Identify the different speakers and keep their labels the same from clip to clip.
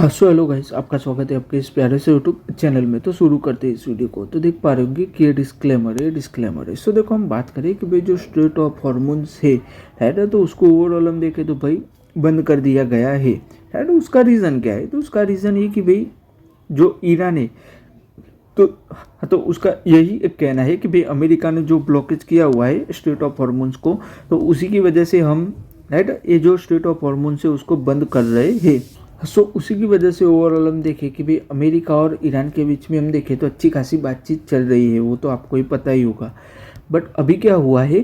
Speaker 1: So hello guys, आपका स्वागत है आपके इस प्यारे से यूट्यूब चैनल में। तो शुरू करते हैं इस वीडियो को। तो देख पा रहे होंगे कि ये डिस्क्लेमर है। सो देखो, हम बात करें कि भाई जो स्ट्रेट ऑफ हॉर्मोन्स है ना, तो उसको ओवरऑल हम देखें तो भाई बंद कर दिया गया है ना। उसका रीज़न क्या है? तो उसका रीज़न ये कि भाई जो ईरान है तो उसका यही एक कहना है कि भाई अमेरिका ने जो ब्लॉकेज किया हुआ है स्ट्रेट ऑफ हॉर्मोन्स को, तो उसी की वजह से हम राइट ये जो स्ट्रेट ऑफ हॉर्मोन्स है उसको बंद कर रहे हैं। सो उसी की वजह से ओवरऑल हम देखें कि भाई अमेरिका और ईरान के बीच में हम देखें तो अच्छी खासी बातचीत चल रही है, वो तो आपको ही पता ही होगा। बट अभी क्या हुआ है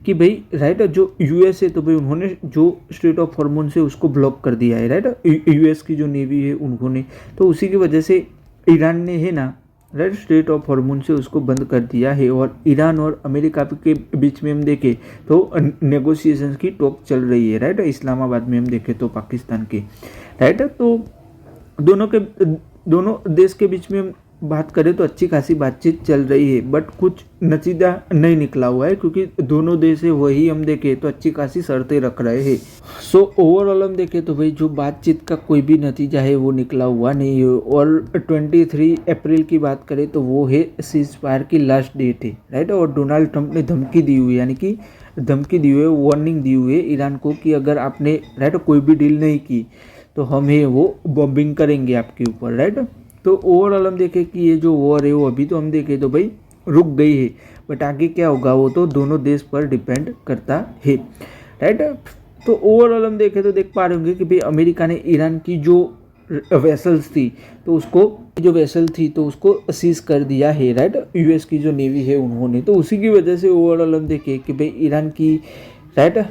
Speaker 1: कि भाई राइट जो यूएस है, तो भाई उन्होंने जो स्ट्रेट ऑफ हॉर्मोन्स है उसको ब्लॉक कर दिया है राइट। यूएस की जो नेवी है उन्होंने, तो उसी की वजह से ईरान ने है ना राइट स्ट्रेट ऑफ हॉर्मोन से उसको बंद कर दिया है। और ईरान और अमेरिका के बीच में हम देखें तो नेगोशिएशंस की टॉक चल रही है राइट। इस्लामाबाद में हम देखें तो पाकिस्तान के राइट, तो दोनों देश के बीच में हम बात करें तो अच्छी खासी बातचीत चल रही है। बट कुछ नतीजा नहीं निकला हुआ है, क्योंकि दोनों देश है वही हम देखें तो अच्छी खासी शर्तें रख रहे हैं। सो ओवरऑल हम देखें तो भाई जो बातचीत का कोई भी नतीजा है वो निकला हुआ नहीं है। और 23 अप्रैल की बात करें तो वो है सीज फायर की लास्ट डेट है राइट। और डोनाल्ड ट्रंप ने धमकी दी हुई है, यानी कि धमकी दी हुई है, वार्निंग दी हुई है ईरान को कि अगर आपने राइट कोई भी डील नहीं की तो हम है वो बॉम्बिंग करेंगे आपके ऊपर राइट। तो ओवरऑल हम देखें कि ये जो वॉर है वो अभी तो हम देखें तो भाई रुक गई है, बट आगे क्या होगा वो तो दोनों देश पर डिपेंड करता है राइट। तो ओवरऑल हम देखें तो देख पा रहे होंगे कि भाई अमेरिका ने ईरान की जो वेसल्स थी तो उसको सीज कर दिया है राइट। यूएस की जो नेवी है उन्होंने, तो उसी की वजह से ओवरऑल हम देखें कि भाई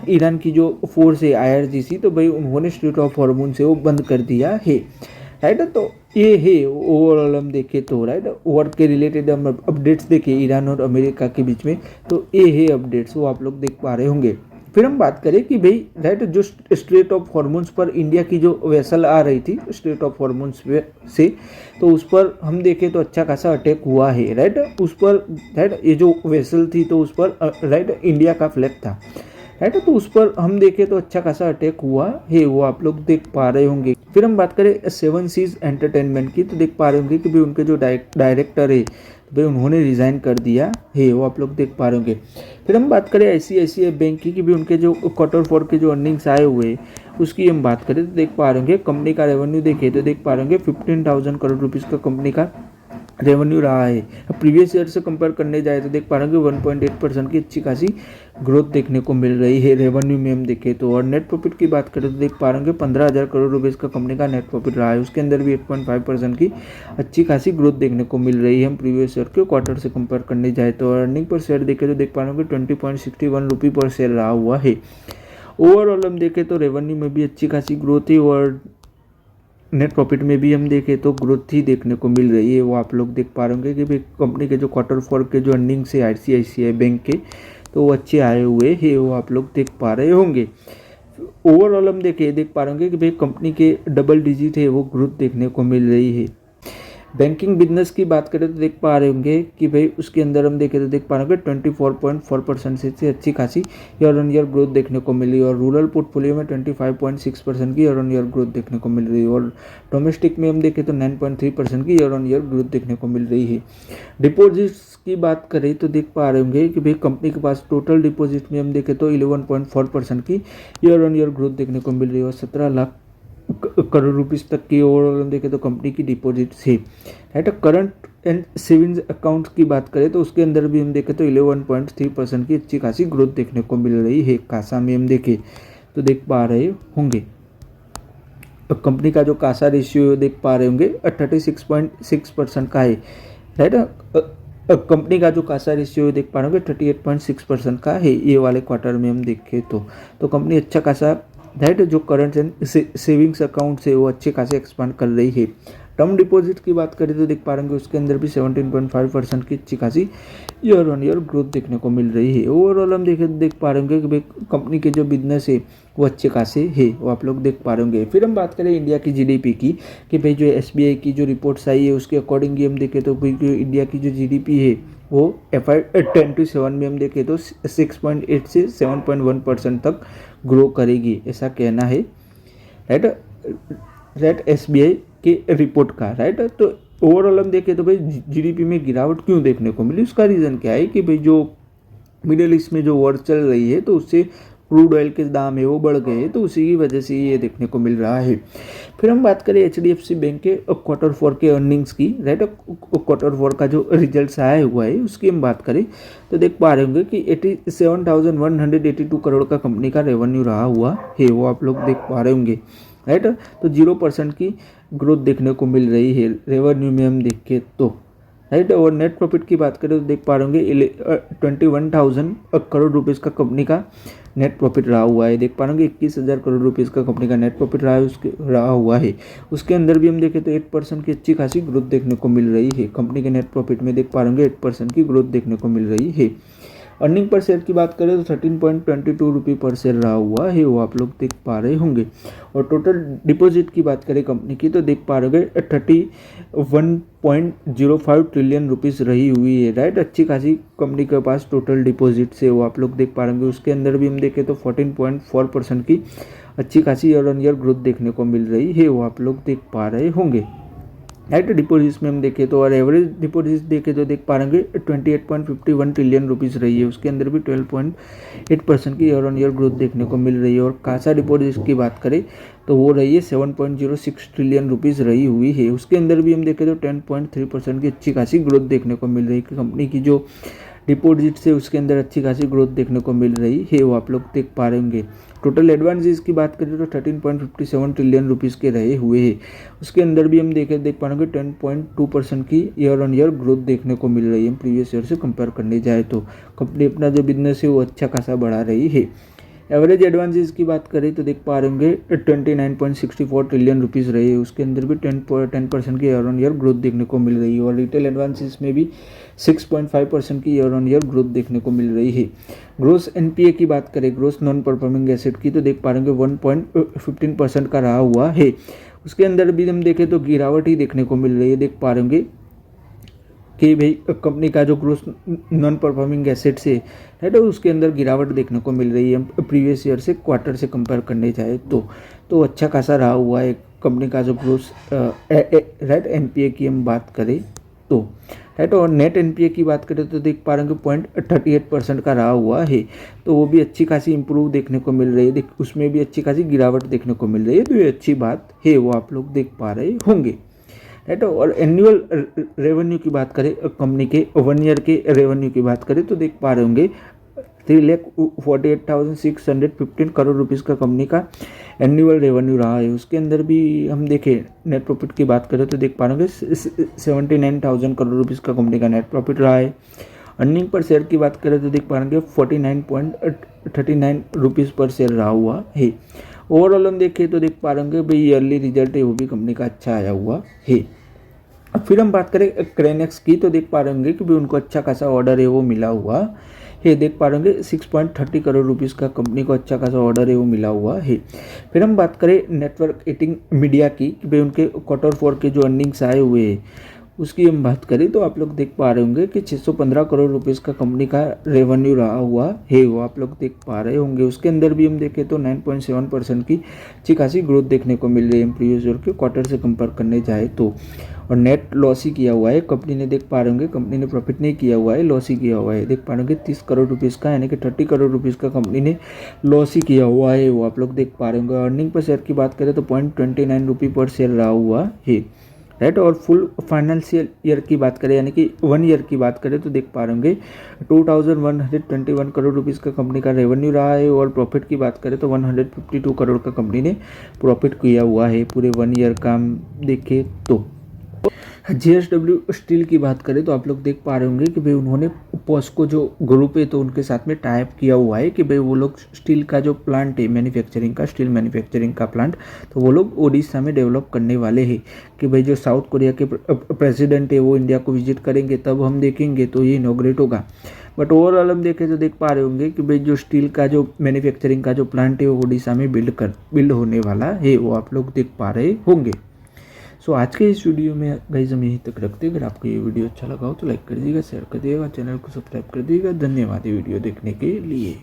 Speaker 1: ईरान की जो फोर्स है IRGC, तो भाई उन्होंने स्ट्रेट ऑफ हॉर्मोन से वो बंद कर दिया है राइट। तो ये है ओवरऑल हम देखें तो राइट वॉर के रिलेटेड हम अपडेट्स देखें ईरान और अमेरिका के बीच में, तो ये है अपडेट्स, वो आप लोग देख पा रहे होंगे। फिर हम बात करें कि भाई राइट जो स्ट्रेट ऑफ हॉर्मोन्स पर इंडिया की जो वेसल आ रही थी स्ट्रेट ऑफ हॉर्मोन्स से, तो उस पर हम देखें तो अच्छा खासा अटैक हुआ है राइट। उस पर राइट ये जो वेसल थी तो उस पर राइट इंडिया का फ्लैग था राइट। तो उस पर हम देखें तो अच्छा खासा अटैक हुआ है, वो आप लोग देख पा रहे होंगे। फिर हम बात करें 7 सीज एंटरटेनमेंट की, तो देख पा रहे होंगे कि भाई उनके जो डायरेक्टर है तो भाई उन्होंने रिज़ाइन कर दिया है, वो आप लोग देख पा रहे होंगे। फिर हम बात करें ICICI बैंक की कि भी उनके जो Q4 के जो अर्निंग्स आए हुए उसकी हम बात करें तो देख पा रहे होंगे कंपनी का रेवेन्यू देखे तो देख पा रहे होंगे 15,000 करोड़ रुपीज़ का कंपनी का रेवेन्यू रहा है। प्रीवियस ईयर से कंपेयर करने जाए तो देख पा रहे हैं कि 1.8% की अच्छी खासी ग्रोथ देखने को मिल रही है रेवेन्यू में हम देखें तो। और नेट प्रॉफिट की बात करें तो देख पा रहे हैं कि 15,000 करोड़ रुपए का कंपनी का नेट प्रॉफिट रहा है, उसके अंदर भी 8.5% की अच्छी खासी ग्रोथ देखने को मिल रही है हम प्रीवियस ईयर के क्वार्टर से कंपेयर करने जाए तो। अर्निंग पर शेयर देखें तो देख पा रहे हैं कि 20.61 रुपये पर शेयर रहा हुआ है। ओवरऑल हम देखें तो रेवेन्यू में भी अच्छी खासी ग्रोथ है और नेट प्रॉफिट में भी हम देखें तो ग्रोथ ही देखने को मिल रही है, वो आप लोग देख पा रहे होंगे कि भाई कंपनी के जो Q4 के जो अर्निंग्स है ICICI बैंक के तो वो अच्छे आए हुए हैं, वो आप लोग देख पा रहे होंगे। ओवरऑल हम देख पा रहे होंगे कि भाई कंपनी के डबल डिजिट है वो ग्रोथ देखने को मिल रही है। बैंकिंग बिजनेस की बात करें तो देख पा रहे होंगे कि भाई उसके अंदर हम देखें तो देख पा रहे होंगे 24.4% से अच्छी खासी ईयर ऑन ईयर ग्रोथ देखने को मिली। और रूरल पोर्टफोलियो में 25.6% की ईयर ऑन ईयर ग्रोथ देखने को मिल रही है। और डोमेस्टिक में हम देखें तो 9.3% की ईयर ऑन ईयर ग्रोथ देखने को मिल रही है। डिपॉजिट्स की बात करें तो देख पा रहे होंगे कि भाई कंपनी के पास टोटल डिपॉजिट में हम देखें तो 11.4% की ईयर ऑन ईयर ग्रोथ देखने को मिल रही है। और 17 लाख करोड़ रुपीस तक की ओवरऑल देखें तो कंपनी की डिपॉजिट है right. Current and savings account की बात करें तो उसके अंदर भी हम देखें तो 11.3% की अच्छी खासी ग्रोथ देखने को मिल रही है। कासा में हम देखें तो देख पा रहे होंगे कंपनी का जो कासा रेशियो देख पा रहे होंगे 36.6% का है राइट। कंपनी का जो कासा रेशियो देख पा रहे होंगे 38.6% का है ये वाले क्वार्टर में हम देखें तो कंपनी अच्छा खासा राइट जो करंट एंड सेविंग्स अकाउंट है वो अच्छे खासे एक्सपांड कर रही है। टर्म डिपॉजिट की बात करें तो देख पा रहे हैं उसके अंदर भी 17.5% की अच्छी खासी ईयर ऑन ईयर ग्रोथ देखने को मिल रही है। ओवरऑल हम देख पा रहे होंगे कि भाई कंपनी के जो बिजनेस है वो अच्छे खासे है, वो आप लोग देख पा रहे होंगे। फिर हम बात करें इंडिया की GDP की कि भाई जो SBI की जो रिपोर्ट्स आई है उसके अकॉर्डिंगली हम देखें तो भाई जो इंडिया की जो GDP है वो FY 10-7 में हम देखें तो 6.8 से 7.1% तक ग्रो करेगी, ऐसा कहना है राइट। राइट SBI के रिपोर्ट का, राइट। तो ओवरऑल हम देखें तो भाई GDP में गिरावट क्यों देखने को मिली, उसका रीज़न क्या है कि भाई जो मिडिल ईस्ट में जो वॉर चल रही है तो उससे क्रूड ऑयल के दाम है वो बढ़ गए, तो उसी की वजह से ये देखने को मिल रहा है। फिर हम बात करें HDFC बैंक के Q4 के अर्निंग्स की, राइट। Q4 का जो रिजल्ट आया हुआ है उसकी हम बात करें तो देख पा रहे होंगे कि 87,182 करोड़ का कंपनी का रेवेन्यू रहा हुआ है, वो आप लोग देख पा रहे होंगे, राइट। तो 0% की ग्रोथ देखने को मिल रही है रेवेन्यू में हम देखें तो, राइट। और नेट प्रॉफिट की बात करें तो देख पा रहे होंगे 21,000 करोड़ रुपीज़ का कंपनी का नेट प्रॉफिट रहा हुआ है। देख पा रहे होंगे 21,000 करोड़ रुपीज़ का कंपनी का नेट प्रॉफिट रहा हुआ है। उसके अंदर भी हम देखें तो 8% की अच्छी खासी ग्रोथ देखने को मिल रही है। कंपनी के नेट प्रॉफिट में देख पा रहे होंगे 8% की ग्रोथ देखने को मिल रही है। अर्निंग पर शेयर की बात करें तो 13.22 रुपये पर शेयर रहा हुआ है, वो आप लोग देख पा रहे होंगे। और टोटल डिपॉजिट की बात करें कंपनी की तो देख पा रहे होंगे 31.05 ट्रिलियन रुपीज़ रही हुई है, राइट। अच्छी खासी कंपनी के पास टोटल डिपॉजिट से वो आप लोग देख पा रहे होंगे। उसके अंदर भी हम देखें तो 14.4% की अच्छी खासी ईयर ऑन ईयर ग्रोथ देखने को मिल रही है, वो आप लोग देख पा रहे होंगे, राइट। डिपॉजिट्स में हम देखें तो और एवरेज डिपॉजिट्स देखें तो देख पा रहे होंगे 28.51 ट्रिलियन रुपीज़ रही है। उसके अंदर भी 12.8% की ईयर ऑन ईयर ग्रोथ देखने को मिल रही है। और कासा डिपॉजिट्स की बात करें तो वो रही है 7.06 ट्रिलियन रुपीज़ रही हुई है। उसके अंदर भी हम देखें तो 10.3% की अच्छी खासी ग्रोथ देखने को मिल रही है। कंपनी की जो डिपॉजिट से उसके अंदर अच्छी खासी ग्रोथ देखने को मिल रही है, वो आप लोग देख पा रहे होंगे। टोटल एडवांसेस की बात करें तो 13.57 ट्रिलियन रुपीज़ के रहे हुए हैं। उसके अंदर भी हम देख पा रहे होंगे 10.2% की ईयर ऑन ईयर ग्रोथ देखने को मिल रही है। प्रीवियस ईयर से कंपेयर करने जाए तो कंपनी अपना जो बिजनेस है वो अच्छा खासा बढ़ा रही है। एवरेज एडवांसेस की बात करें तो देख पा रहे होंगे 29.64 ट्रिलियन रुपीज़ रही है। उसके अंदर भी 10% की ईयर ऑन ईयर ग्रोथ देखने को मिल रही है। और रिटेल एडवांसेस में भी 6.5% की ईयर ऑन ईयर ग्रोथ देखने को मिल रही है। ग्रोस NPA की बात करें, ग्रोस नॉन परफॉर्मिंग एसेट की, तो देख पा रहे होंगे 1.15% का रहा हुआ है। उसके अंदर भी हम देखें तो गिरावट ही देखने को मिल रही है। देख पा रहे होंगे कि भाई कंपनी का जो ग्रोस नॉन परफॉर्मिंग एसेट से है तो उसके अंदर गिरावट देखने को मिल रही है प्रीवियस ईयर से क्वार्टर से कंपेयर करने जाए तो अच्छा खासा रहा हुआ है कंपनी का जो ग्रोस, राइट। NPA की हम बात करें तो, राइट। और नेट NPA की बात करें तो देख पा रहे हैं 0.38% का रहा हुआ है, तो वो भी अच्छी खासी इंप्रूव देखने को मिल रही है। उसमें भी अच्छी खासी गिरावट देखने को मिल रही है, तो ये अच्छी बात है, वो आप लोग देख पा रहे होंगे, राइट। और एनुअल रेवेन्यू की बात करें, कंपनी के 1 ईयर के रेवेन्यू की बात करें तो देख पा रहे होंगे 3,48,615 करोड़ रुपीज़ का कंपनी का एनुअल रेवेन्यू रहा है। उसके अंदर भी हम देखें नेट प्रॉफिट की बात करें तो देख पा रहे होंगे 79,000 करोड़ रुपीज़ का कंपनी का नेट प्रॉफिट रहा है। अर्निंग पर शेयर की बात करें तो देख पा रहे होंगे 49.39 रुपीज़ पर शेयर रहा हुआ है। ओवरऑल हम देखें तो देख पा रहे होंगे भाई ईयरली रिजल्ट है वो भी कंपनी का अच्छा आया हुआ है। अब फिर हम बात करें क्रेनेक्स की तो देख पा रहे होंगे कि भाई उनको अच्छा खासा ऑर्डर है वो मिला हुआ है। देख पा रहे होंगे 6.30 करोड़ रुपीज़ का कंपनी को अच्छा खासा ऑर्डर है वो मिला हुआ है। फिर हम बात करें नेटवर्क 18 मीडिया की कि भाई उनके Q4 के जो अर्निंग्स आए हुए हैं उसकी हम बात करें तो आप लोग देख पा रहे होंगे कि 615 करोड़ रुपीज़ का कंपनी का रेवेन्यू रहा हुआ है, वो आप लोग देख पा रहे होंगे। उसके अंदर भी हम देखें तो 9.7% की अच्छी खासी ग्रोथ देखने को मिल रही है प्रीवियस ईयर के क्वार्टर से कंपेयर करने जाए तो। और नेट लॉस ही किया हुआ है कंपनी ने, देख पा रहे होंगे कंपनी ने प्रॉफिट नहीं किया हुआ है, लॉस ही किया हुआ है। देख पा रहे होंगे 30 करोड़ रुपीज़ का, यानी कि 30 करोड़ रुपीज़ का कंपनी ने लॉस ही किया हुआ है, वो आप लोग देख पा रहे होंगे। अर्निंग पर शेयर की बात करें तो 0.29 रुपये पर शेयर रहा हुआ है, राइट। और फुल फाइनेंशियल ईयर की बात करें यानी कि 1 ईयर की बात करें तो देख पा रहे होंगे 2,121 करोड़ रुपीज़ का कंपनी का रेवेन्यू रहा है। और प्रॉफिट की बात करें तो 152 करोड़ का कंपनी ने प्रॉफिट किया हुआ है पूरे 1 ईयर का देखें तो। JSW स्टील की बात करें तो आप लोग देख पा रहे होंगे कि भाई उन्होंने पॉस्को जो ग्रुप है तो उनके साथ में टाइप किया हुआ है कि भाई वो लोग स्टील का जो प्लांट है मैन्युफैक्चरिंग का, स्टील मैन्युफैक्चरिंग का प्लांट, तो वो लोग ओडिशा में डेवलप करने वाले हैं। कि भाई जो साउथ कोरिया के प्रेसिडेंट है वो इंडिया को विजिट करेंगे तब हम देखेंगे तो ये इनॉग्रेट होगा। बट ओवरऑल हम देखें तो देख पा रहे होंगे कि भाई जो स्टील का जो मैन्युफैक्चरिंग का जो प्लांट है वो ओडिशा में बिल्ड होने वाला है, वो आप लोग देख पा रहे होंगे। सो आज के इस वीडियो में गाइस हम यहीं तक रखते हैं। अगर आपको ये वीडियो अच्छा लगा हो तो लाइक कर दीजिएगा, शेयर कर दीजिएगा, चैनल को सब्सक्राइब कर दीजिएगा। धन्यवाद ये वीडियो देखने के लिए।